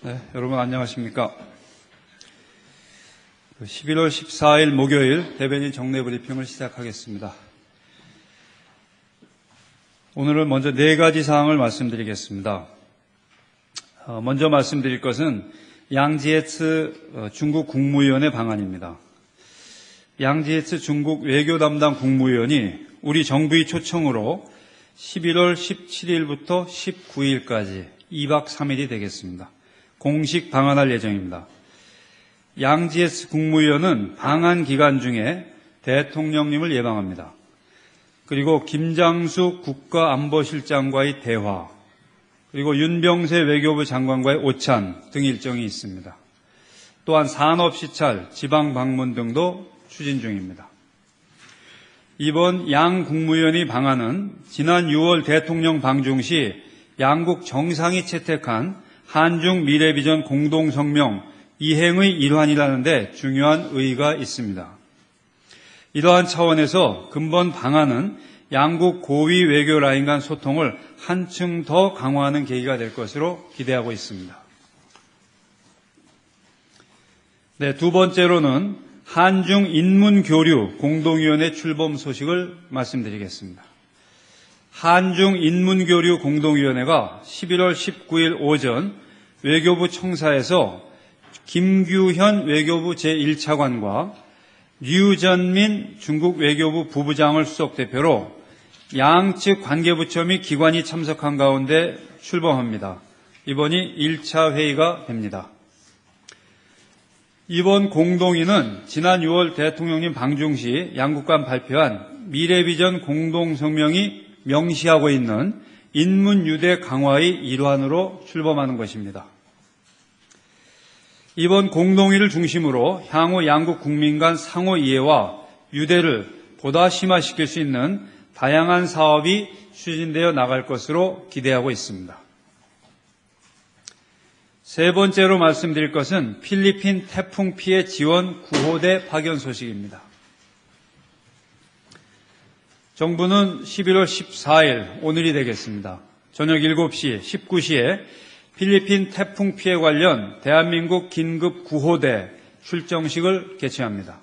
네, 여러분 안녕하십니까? 11월 14일 목요일 대변인 정례 브리핑을 시작하겠습니다. 오늘은 먼저 4가지 사항을 말씀드리겠습니다. 먼저 말씀드릴 것은 양지에츠 중국 국무위원의 방안입니다. 양지에츠 중국 외교 담당 국무위원이 우리 정부의 초청으로 11월 17일부터 19일까지 2박 3일이 되겠습니다. 공식 방한할 예정입니다. 양지에츠 국무위원은 방한 기간 중에 대통령님을 예방합니다. 그리고 김장수 국가안보실장과의 대화, 그리고 윤병세 외교부 장관과의 오찬 등 일정이 있습니다. 또한 산업시찰, 지방방문 등도 추진 중입니다. 이번 양 국무위원의 방한은 지난 6월 대통령 방중 시 양국 정상이 채택한 한중 미래비전 공동성명 이행의 일환이라는 데 중요한 의의가 있습니다. 이러한 차원에서 근본 방안은 양국 고위 외교 라인 간 소통을 한층 더 강화하는 계기가 될 것으로 기대하고 있습니다. 네, 두 번째로는 한중 인문교류 공동위원회 출범 소식을 말씀드리겠습니다. 한중 인문교류 공동위원회가 11월 19일 오전 외교부 청사에서 김규현 외교부 제1차관과 류전민 중국 외교부 부부장을 수석대표로 양측 관계부처 및 기관이 참석한 가운데 출범합니다. 이번이 1차 회의가 됩니다. 이번 공동위는 지난 6월 대통령님 방중 시 양국 간 발표한 미래비전 공동성명이 명시하고 있는 인문유대 강화의 일환으로 출범하는 것입니다. 이번 공동위를 중심으로 향후 양국 국민 간 상호 이해와 유대를 보다 심화시킬 수 있는 다양한 사업이 추진되어 나갈 것으로 기대하고 있습니다. 세 번째로 말씀드릴 것은 필리핀 태풍 피해 지원 구호대 파견 소식입니다. 정부는 11월 14일 오늘이 되겠습니다. 저녁 7시, 19시에 필리핀 태풍 피해 관련 대한민국 긴급 구호대 출정식을 개최합니다.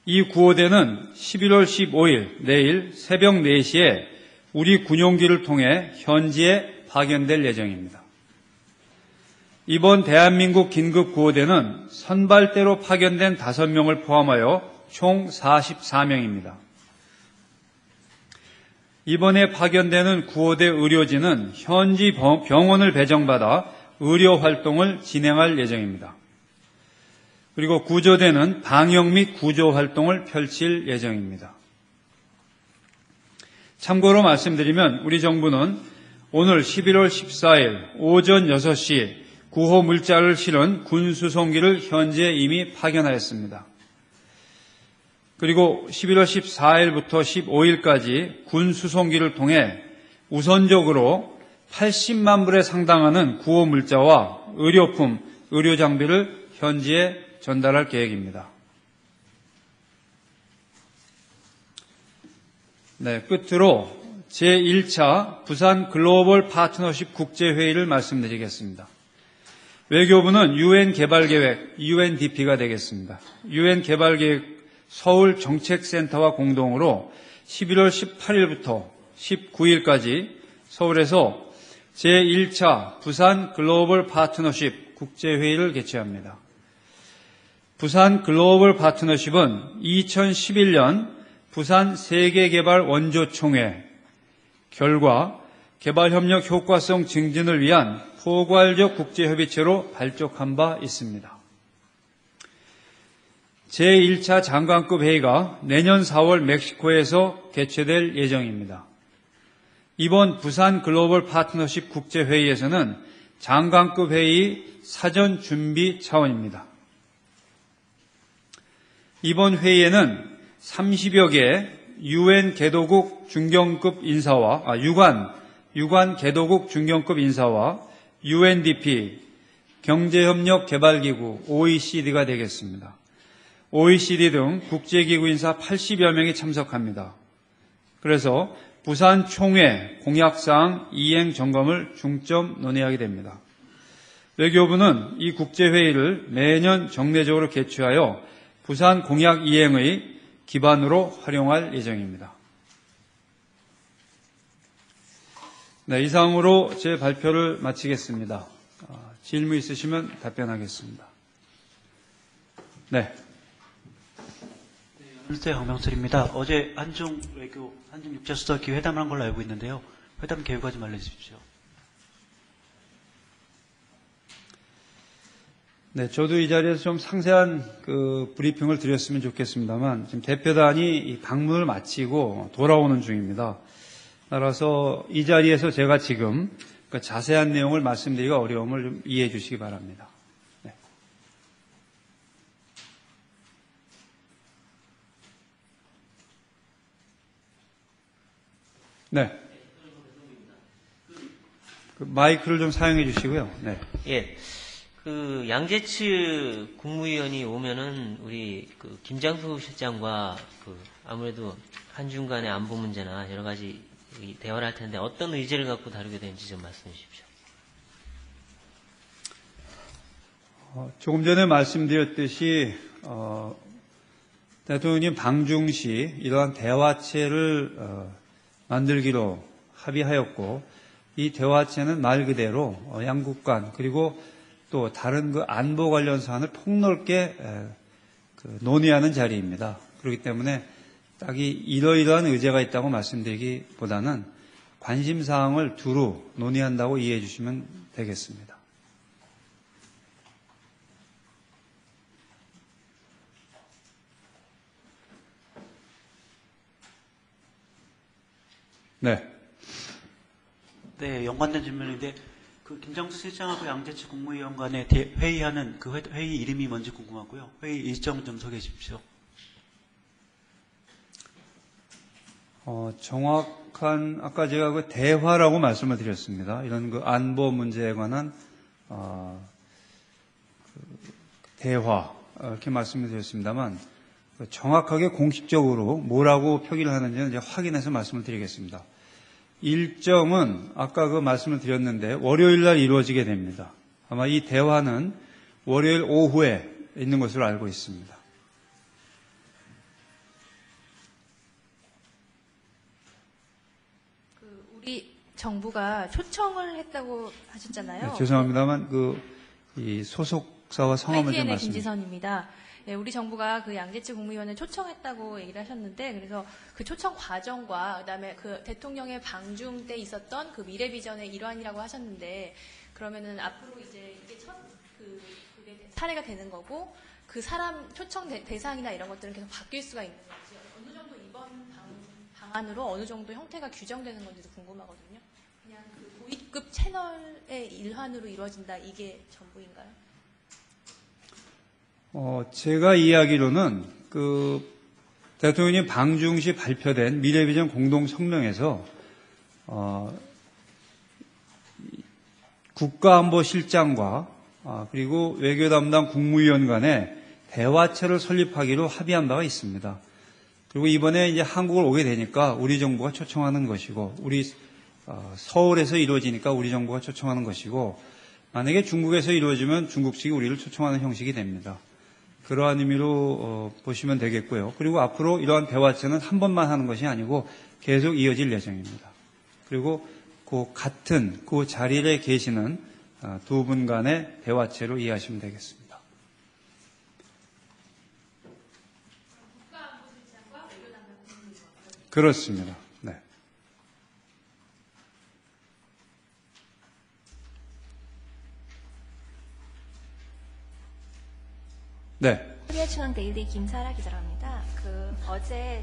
이 구호대는 11월 15일 내일 새벽 4시에 우리 군용기를 통해 현지에 파견될 예정입니다. 이번 대한민국 긴급 구호대는 선발대로 파견된 5명을 포함하여 총 44명입니다. 이번에 파견되는 구호대 의료진은 현지 병원을 배정받아 의료 활동을 진행할 예정입니다. 그리고 구조대는 방역 및 구조 활동을 펼칠 예정입니다. 참고로 말씀드리면 우리 정부는 오늘 11월 14일 오전 6시 구호 물자를 실은 군수송기를 현지에 이미 파견하였습니다. 그리고 11월 14일부터 15일까지 군 수송기를 통해 우선적으로 80만 불에 상당하는 구호 물자와 의료품, 의료장비를 현지에 전달할 계획입니다. 네, 끝으로 제1차 부산 글로벌 파트너십 국제회의를 말씀드리겠습니다. 외교부는 UN 개발계획, UNDP가 되겠습니다. UN 개발계획 서울정책센터와 공동으로 11월 18일부터 19일까지 서울에서 제1차 부산 글로벌 파트너십 국제회의를 개최합니다. 부산 글로벌 파트너십은 2011년 부산 세계개발 원조총회 결과 개발협력 효과성 증진을 위한 포괄적 국제협의체로 발족한 바 있습니다. 제1차 장관급 회의가 내년 4월 멕시코에서 개최될 예정입니다. 이번 부산 글로벌 파트너십 국제회의에서는 장관급 회의 사전 준비 차원입니다. 이번 회의에는 30여 개 UN 개도국 중견급 인사와 유관 개도국 중견급 인사와 UNDP, 경제협력개발기구 OECD가 되겠습니다. OECD 등 국제기구 인사 80여 명이 참석합니다. 그래서 부산 총회 공약사항 이행 점검을 중점 논의하게 됩니다. 외교부는 이 국제회의를 매년 정례적으로 개최하여 부산 공약 이행의 기반으로 활용할 예정입니다. 네, 이상으로 제 발표를 마치겠습니다. 질문 있으시면 답변하겠습니다. 네. 연세 강병철입니다. 어제 한중 외교, 한중 육자수석이 회담을 한 걸로 알고 있는데요. 회담 계획 좀 알려주십시오. 네, 저도 이 자리에서 좀 상세한 브리핑을 드렸으면 좋겠습니다만, 지금 대표단이 이 방문을 마치고 돌아오는 중입니다. 따라서 이 자리에서 제가 지금 자세한 내용을 말씀드리기가 어려움을 좀 이해해 주시기 바랍니다. 네. 네. 마이크를 좀 사용해 주시고요. 네. 예. 양재츠 국무위원이 오면은 우리 김장수 실장과 아무래도 한중 간의 안보 문제나 여러 가지 대화를 할 텐데 어떤 의제를 갖고 다루게 되는지 좀 말씀해 주십시오. 조금 전에 말씀드렸듯이 대통령님 방중 시 이러한 대화체를 만들기로 합의하였고, 이 대화체는 말 그대로 양국 간 그리고 또 다른 안보 관련 사안을 폭넓게 논의하는 자리입니다. 그렇기 때문에 딱히 이러이러한 의제가 있다고 말씀드리기보다는 관심사항을 두루 논의한다고 이해해 주시면 되겠습니다. 네. 네, 연관된 질문인데, 김장수 실장하고 양재츠 국무위원 간에 회의하는 그 회의 이름이 뭔지 궁금하고요. 회의 일정 좀 소개해 주십시오. 정확한, 아까 제가 대화라고 말씀을 드렸습니다. 이런 안보 문제에 관한, 대화, 이렇게 말씀을 드렸습니다만, 정확하게 공식적으로 뭐라고 표기를 하는지는 이제 확인해서 말씀을 드리겠습니다. 일정은 아까 말씀을 드렸는데 월요일 날 이루어지게 됩니다. 아마 이 대화는 월요일 오후에 있는 것으로 알고 있습니다. 우리 정부가 초청을 했다고 하셨잖아요. 네, 죄송합니다만 이 소속사와 성함을 좀 ITN의 말씀해 주세요. 김지선입니다. 네, 우리 정부가 양재츠 국무위원을 초청했다고 얘기를 하셨는데, 그래서 그 초청 과정과 그다음에 대통령의 방중 때 있었던 미래 비전의 일환이라고 하셨는데, 그러면은 앞으로 이제 이게 첫 사례가 되는 거고, 그 사람 초청 대상이나 이런 것들은 계속 바뀔 수가 있는 건지, 어느 정도 이번 방안으로 어느 정도 형태가 규정되는 건지도 궁금하거든요. 그냥 고위급 채널의 일환으로 이루어진다, 이게 전부인가요? 제가 이해하기로는 대통령님 방중 시 발표된 미래비전 공동성명에서 국가안보실장과 그리고 외교 담당 국무위원 간에 대화체를 설립하기로 합의한 바가 있습니다. 그리고 이번에 이제 한국을 오게 되니까 우리 정부가 초청하는 것이고, 우리 서울에서 이루어지니까 우리 정부가 초청하는 것이고, 만약에 중국에서 이루어지면 중국 측이 우리를 초청하는 형식이 됩니다. 그러한 의미로 보시면 되겠고요. 그리고 앞으로 이러한 대화체는 한 번만 하는 것이 아니고 계속 이어질 예정입니다. 그리고 같은 자리에 계시는 두 분 간의 대화체로 이해하시면 되겠습니다. 그렇습니다. 네. 네. 코리아중앙 데일리 김사라 기자랍니다. 어제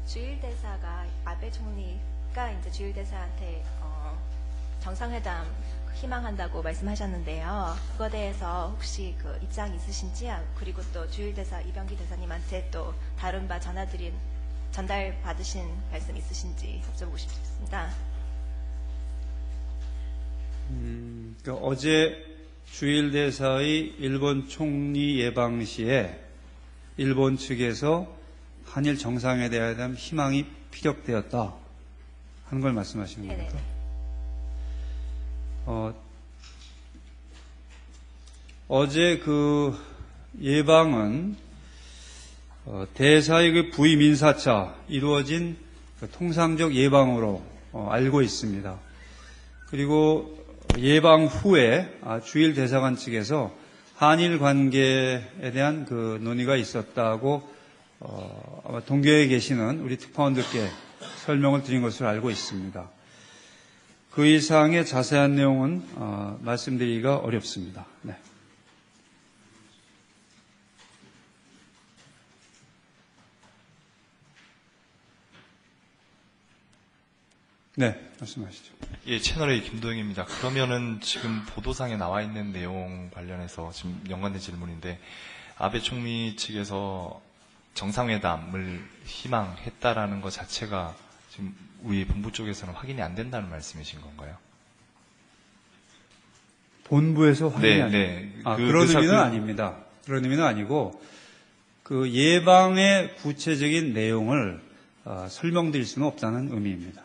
주일 대사가 아베 총리가 이제 주일 대사한테 정상회담 희망한다고 말씀하셨는데요. 그거에 대해서 혹시 입장 있으신지, 그리고 또 주일 대사 이병기 대사님한테 또 다른 바 전달 받으신 말씀 있으신지 여쭤보고 싶습니다. 어제 주일 대사의 일본 총리 예방 시에 일본 측에서 한일 정상회담 희망이 피력되었다 하는 걸 말씀하시는 겁니까? 어제 그 예방은 대사의 그 부임 인사차 이루어진 그 통상적 예방으로 알고 있습니다. 그리고 예방 후에 주일 대사관 측에서 한일 관계에 대한 그 논의가 있었다고 아마 동교에 계시는 우리 특파원들께 설명을 드린 것으로 알고 있습니다. 그 이상의 자세한 내용은 말씀드리기가 어렵습니다. 네. 네, 말씀하시죠. 예, 채널A 김도영입니다. 그러면은 지금 보도상에 나와 있는 내용 관련해서 지금 연관된 질문인데, 아베 총리 측에서 정상회담을 희망했다라는 것 자체가 지금 우리 본부 쪽에서는 확인이 안 된다는 말씀이신 건가요? 본부에서 확인이 안 네. 그런 의미는 아닙니다. 그런 의미는 아니고 그 예방의 구체적인 내용을 설명드릴 수는 없다는 의미입니다.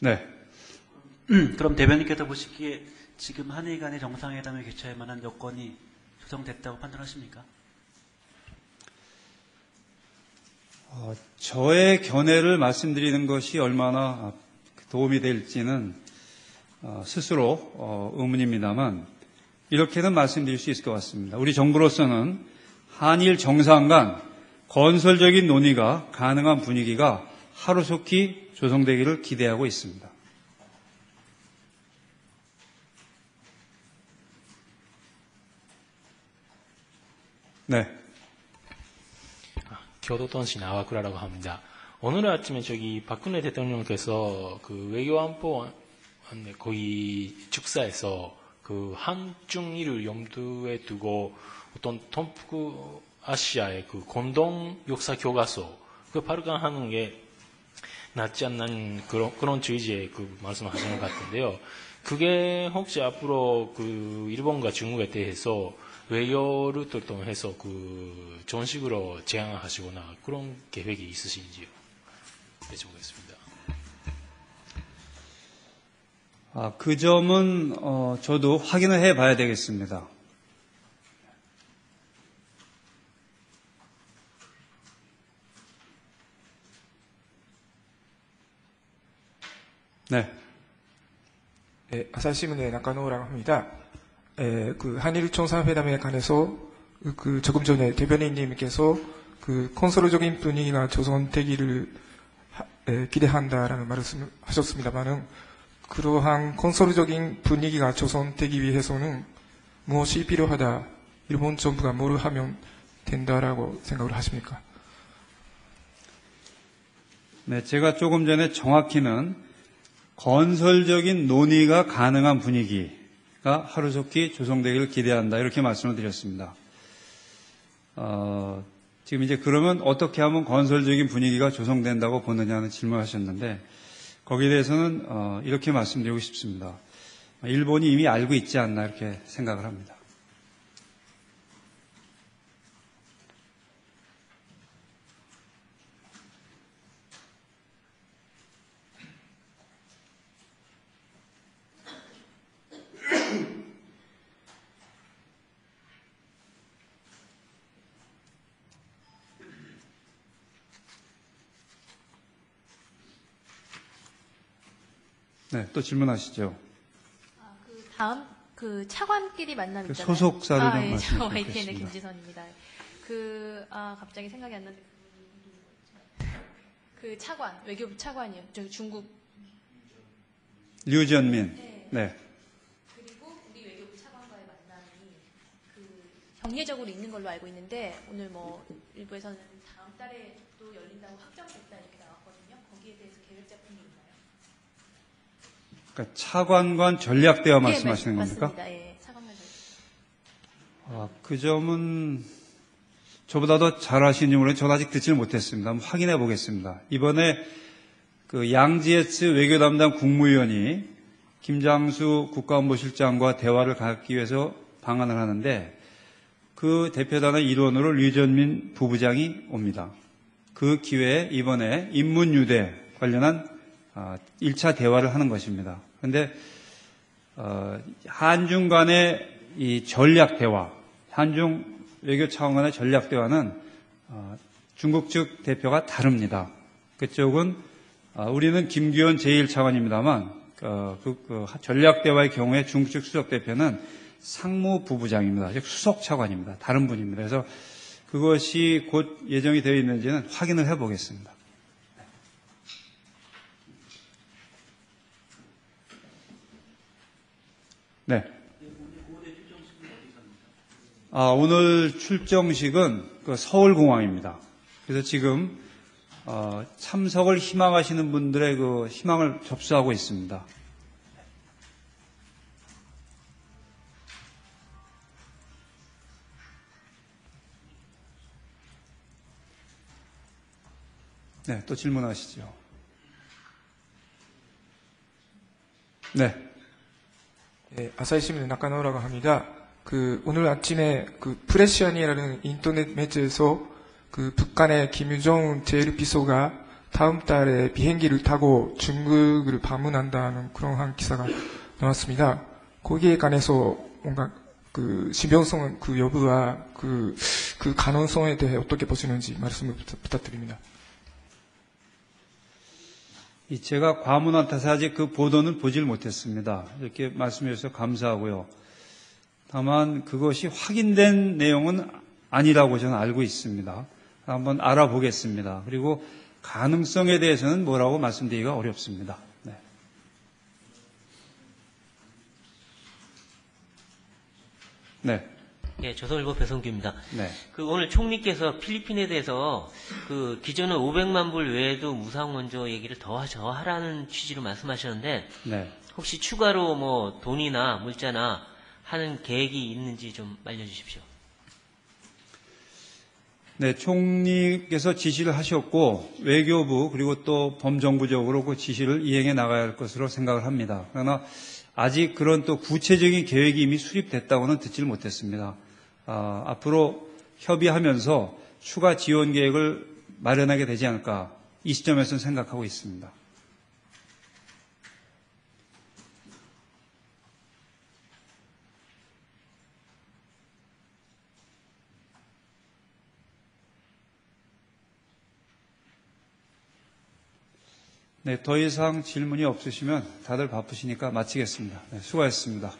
네. 그럼 대변인께서 보시기에 지금 한일 간의 정상회담을 개최할 만한 여건이 조성됐다고 판단하십니까? 저의 견해를 말씀드리는 것이 얼마나 도움이 될지는 스스로 의문입니다만 이렇게는 말씀드릴 수 있을 것 같습니다. 우리 정부로서는 한일 정상 간 건설적인 논의가 가능한 분위기가 하루속히 조성되기를 기대하고 있습니다. 네. 교도통신 아와쿠라라고 합니다. 오늘 아침에 박근혜 대통령께서 그 외교안보 거기 축사에서 그 한중일을 염두에 두고 어떤 동북아시아의 그 공동 역사 교과서 그 발간하는 게 낫지 않는 그런 취지의 그 말씀하시는 것 같은데요. 그게 혹시 앞으로 그 일본과 중국에 대해서 외교를 통해서 그 정식으로 제안하시거나 그런 계획이 있으신지요? 여쭤보겠습니다. 그 점은 저도 확인을 해봐야 되겠습니다. 네. 네, 아사히신문의 나카노라고 합니다. 그 한일 정상회담에 관해서 그 조금 전에 대변인님께서 그 건설적인 분위기가 조성되기를 기대한다라는 말씀을 하셨습니다만은 그러한 건설적인 분위기가 조성되기 위해서는 무엇이 필요하다, 일본 정부가 뭘 하면 된다라고 생각을 하십니까? 네, 제가 조금 전에 정확히는 건설적인 논의가 가능한 분위기가 하루속히 조성되기를 기대한다 이렇게 말씀을 드렸습니다. 지금 이제 그러면 어떻게 하면 건설적인 분위기가 조성된다고 보느냐는 질문하셨는데 거기에 대해서는 이렇게 말씀드리고 싶습니다. 일본이 이미 알고 있지 않나 이렇게 생각을 합니다. 네, 또 질문하시죠. 그 다음 그 차관끼리 만남 그 있잖아요. 소속사를 좀 예, 말씀 저 YTN의 부탁드리겠습니다. 김지선입니다. 갑자기 생각이 안 나는데 그 차관, 외교부 차관이요. 저 중국. 류전민. 네. 그리고 우리 외교부 차관과의 만남이 그 정례적으로 있는 걸로 알고 있는데 오늘 뭐 일부에서는 다음 달에 또 열린다고 확정됐다 이렇게 나왔거든요. 거기에 대해서 계획 잡힌 게 있나요? 그러니까 차관관 전략대화 말씀하시는 네, 겁니까? 맞습니다. 예, 차관관 전략. 그 점은 저보다 더 잘 아시는지 모르겠는데 저도 아직 듣지를 못했습니다. 한번 확인해 보겠습니다. 이번에 그 양지에츠 외교 담당 국무위원이 김장수 국가안보실장과 대화를 갖기 위해서 방한을 하는데 그 대표단의 일원으로 류전민 부부장이 옵니다. 그 기회에 이번에 인문유대 관련한 1차 대화를 하는 것입니다. 그런데 한중 간의 이 전략 대화, 한중 외교 차원 간의 전략 대화는 중국 측 대표가 다릅니다. 그쪽은 우리는 김규현 제1차관입니다만 전략 대화의 경우에 중국 측 수석 대표는 상무부부장입니다. 즉 수석 차관입니다. 다른 분입니다. 그래서 그것이 곧 예정이 되어 있는지는 확인을 해보겠습니다. 네. 오늘 출정식은 서울공항입니다. 그래서 지금 참석을 희망하시는 분들의 그 희망을 접수하고 있습니다. 네, 또 질문하시죠. 네. 네, 아사히신문 나카노라고 합니다. 오늘 아침에 프레시안이라는 인터넷 매체에서 북한의 김유정 제1비서가 다음 달에 비행기를 타고 중국을 방문한다는 그런 한 기사가 나왔습니다. 거기에 관해서 뭔가 신빙성 여부와 그 가능성에 대해 어떻게 보시는지 말씀을 부탁드립니다. 제가 과문한 탓에 아직 그 보도는 보질 못했습니다. 이렇게 말씀해 주셔서 감사하고요. 다만 그것이 확인된 내용은 아니라고 저는 알고 있습니다. 한번 알아보겠습니다. 그리고 가능성에 대해서는 뭐라고 말씀드리기가 어렵습니다. 네. 네. 예, 조선일보 배성규입니다. 네. 오늘 총리께서 필리핀에 대해서 기존의 500만 불 외에도 무상 원조 얘기를 더 하라는 취지로 말씀하셨는데 네. 혹시 추가로 뭐 돈이나 물자나 하는 계획이 있는지 좀 알려주십시오. 네, 총리께서 지시를 하셨고 외교부 그리고 또 범정부적으로 그 지시를 이행해 나가야 할 것으로 생각을 합니다. 그러나 아직 그런 또 구체적인 계획이 이미 수립됐다고는 듣질 못했습니다. 앞으로 협의하면서 추가 지원 계획을 마련하게 되지 않을까 이 시점에서는 생각하고 있습니다. 네, 더 이상 질문이 없으시면 다들 바쁘시니까 마치겠습니다. 네, 수고하셨습니다.